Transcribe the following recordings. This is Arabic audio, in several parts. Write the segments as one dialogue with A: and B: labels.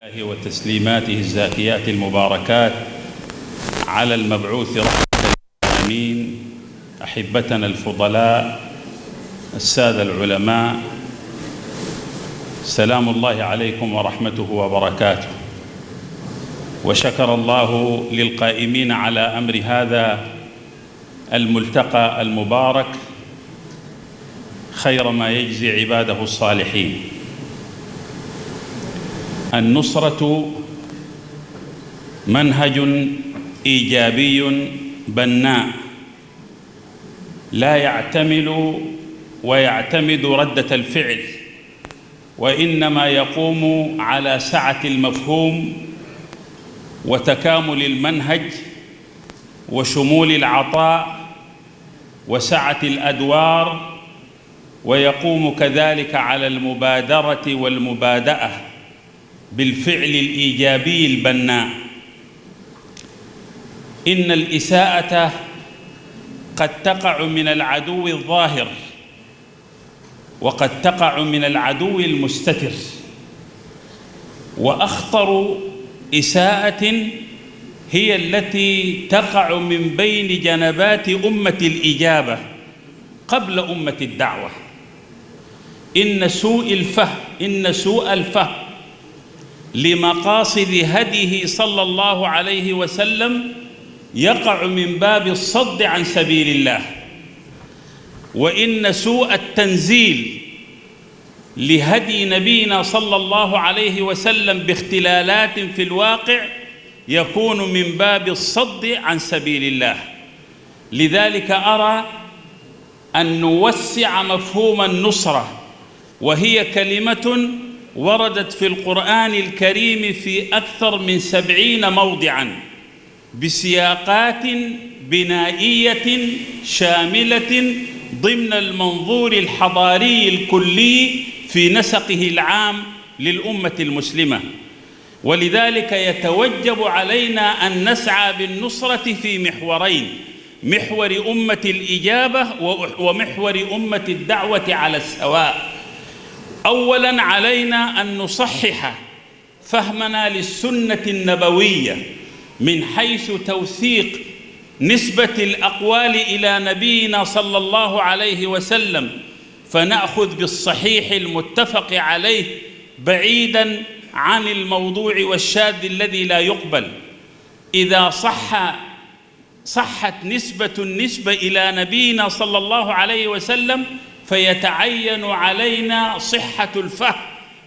A: الله وتسليماته الزاكيات المباركات على المبعوث رحمة للعالمين. أحبتنا الفضلاء، السادة العلماء، سلام الله عليكم ورحمته وبركاته. وشكر الله للقائمين على أمر هذا الملتقى المبارك خير ما يجزي عباده الصالحين. النصرة منهج إيجابي بناء لا يعتمل ويعتمد ردة الفعل، وإنما يقوم على سعة المفهوم وتكامل المنهج وشمول العطاء وسعة الأدوار، ويقوم كذلك على المبادرة والمبادئة بالفعل الإيجابي البناء. إن الإساءة قد تقع من العدو الظاهر وقد تقع من العدو المستتر، وأخطر إساءة هي التي تقع من بين جنبات أمة الإجابة قبل أمة الدعوة. إن سوء الفهم لمقاصد هديه صلى الله عليه وسلم يقع من باب الصد عن سبيل الله، وإن سوء التنزيل لهدي نبينا صلى الله عليه وسلم باختلالات في الواقع يكون من باب الصد عن سبيل الله. لذلك أرى أن نوسع مفهوم النصرة، وهي كلمة وردت في القرآن الكريم في أكثر من 70 موضعاً بسياقات بنائية شاملة ضمن المنظور الحضاري الكلي في نسقه العام للأمة المسلمة. ولذلك يتوجب علينا أن نسعى بالنصرة في محورين: محور أمة الإجابة ومحور أمة الدعوة على السواء. أولاً علينا أن نصحح فهمنا للسنة النبوية من حيث توثيق نسبة الأقوال إلى نبينا صلى الله عليه وسلم، فنأخذ بالصحيح المتفق عليه بعيداً عن الموضوع والشاذ الذي لا يقبل. إذا صحت النسبة إلى نبينا صلى الله عليه وسلم فيتعين علينا صحة الفهم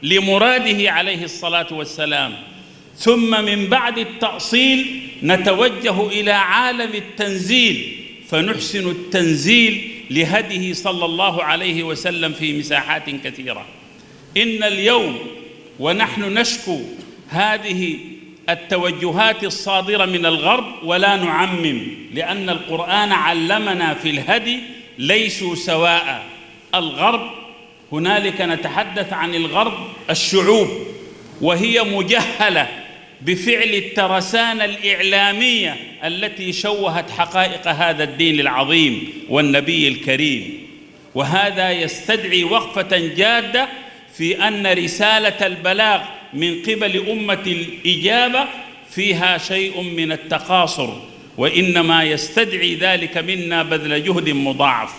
A: لمراده عليه الصلاة والسلام، ثم من بعد التأصيل نتوجه إلى عالم التنزيل فنحسن التنزيل لهديه صلى الله عليه وسلم في مساحات كثيرة. إن اليوم ونحن نشكو هذه التوجهات الصادرة من الغرب، ولا نعمم، لأن القرآن علمنا في الهدي ليسوا سواء. الغرب هنالك نتحدث عن الغرب الشعوب، وهي مجهلة بفعل الترسانة الإعلامية التي شوهت حقائق هذا الدين العظيم والنبي الكريم. وهذا يستدعي وقفة جادة في أن رسالة البلاغ من قبل أمة الإجابة فيها شيء من التقاصر، وإنما يستدعي ذلك منا بذل جهد مضاعف.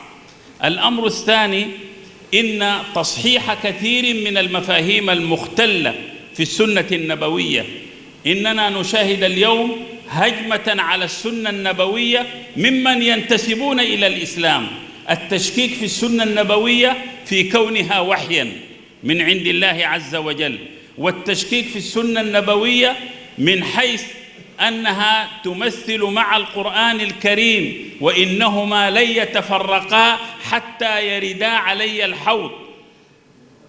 A: الأمر الثاني: إن تصحيح كثير من المفاهيم المختلة في السنة النبوية. إننا نشاهد اليوم هجمة على السنة النبوية ممن ينتسبون إلى الإسلام، التشكيك في السنة النبوية في كونها وحياً من عند الله عز وجل، والتشكيك في السنة النبوية من حيث أنها تمثل مع القرآن الكريم وإنهما لن يتفرقا حتى يردا علي الحوض.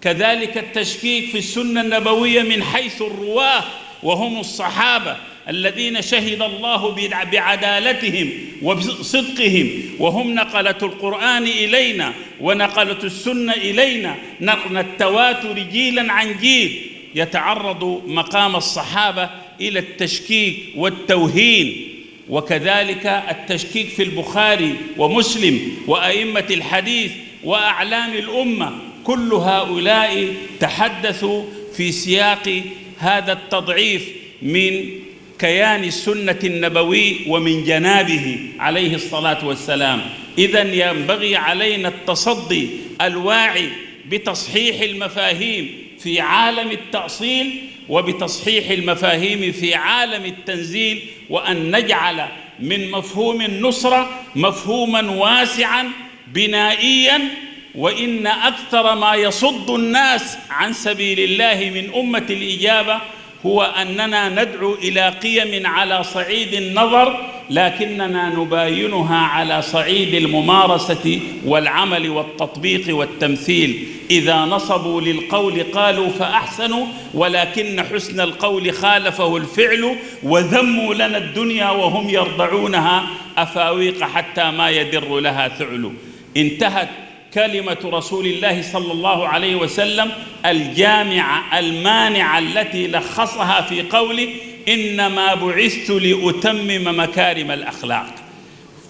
A: كذلك التشكيك في السنة النبوية من حيث الرواه، وهم الصحابة الذين شهد الله بعدالتهم وبصدقهم، وهم نقلة القرآن إلينا ونقلة السنة إلينا نقل التواتر جيلاً عن جيل. يتعرض مقام الصحابة إلى التشكيك والتوهين، وكذلك التشكيك في البخاري ومسلم وأئمة الحديث وأعلام الأمة. كل هؤلاء تحدثوا في سياق هذا التضعيف من كيان السنة النبوي ومن جنابه عليه الصلاة والسلام. إذن ينبغي علينا التصدي الواعي بتصحيح المفاهيم في عالم التأصيل وبتصحيح المفاهيم في عالم التنزيل، وأن نجعل من مفهوم النصرة مفهوما واسعا بنائيا. وإن أكثر ما يصد الناس عن سبيل الله من أمة الإجابة هو أننا ندعو إلى قيم على صعيد النظر، لكننا نباينها على صعيد الممارسة والعمل والتطبيق والتمثيل. إذا نصبوا للقول قالوا فأحسنوا، ولكن حسن القول خالفه الفعل، وذموا لنا الدنيا وهم يرضعونها أفاويق حتى ما يدر لها ثعل. انتهت كلمة رسول الله صلى الله عليه وسلم الجامعة المانعة التي لخصها في قوله: إنما بعثت لأتمم مكارم الأخلاق.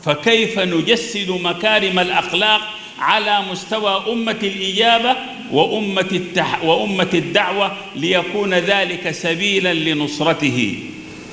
A: فكيف نجسد مكارم الأخلاق على مستوى أمة الإجابة وأمة الدعوة ليكون ذلك سبيلا لنصرته؟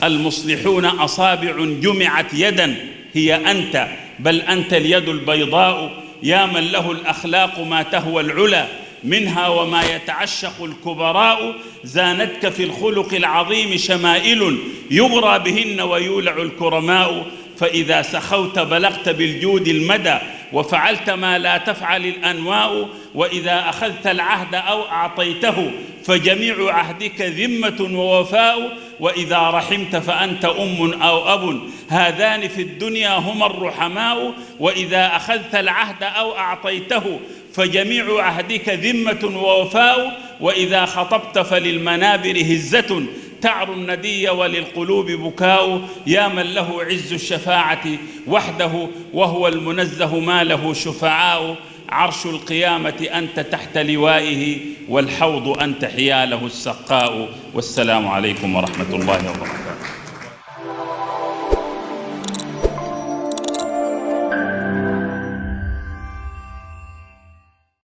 A: المصلحون أصابع جمعت يدا هي أنت، بل أنت اليد البيضاء، يا من له الأخلاق ما تهوى العلا منها وما يتعشق الكبراء. زانتك في الخلق العظيم شمائل يغرى بهن ويولع الكرماء. فإذا سخوت بلغت بالجود المدى وفعلت ما لا تفعل الأنواء. وإذا أخذت العهد أو أعطيته فجميع عهدك ذمة ووفاء. وإذا رحمت فأنت أم أو أب، هذان في الدنيا هما الرحماء. وإذا أخذت العهد أو أعطيته فجميع عهدك ذمة ووفاء. وإذا خطبت فللمنابر هزة تعر الندي وللقلوب بكاء. يا من له عز الشفاعة وحده وهو المنزه ما له شفعاء. عرش القيامة أنت تحت لوائه، والحوض أنت حياله السقاء. والسلام عليكم ورحمة الله وبركاته.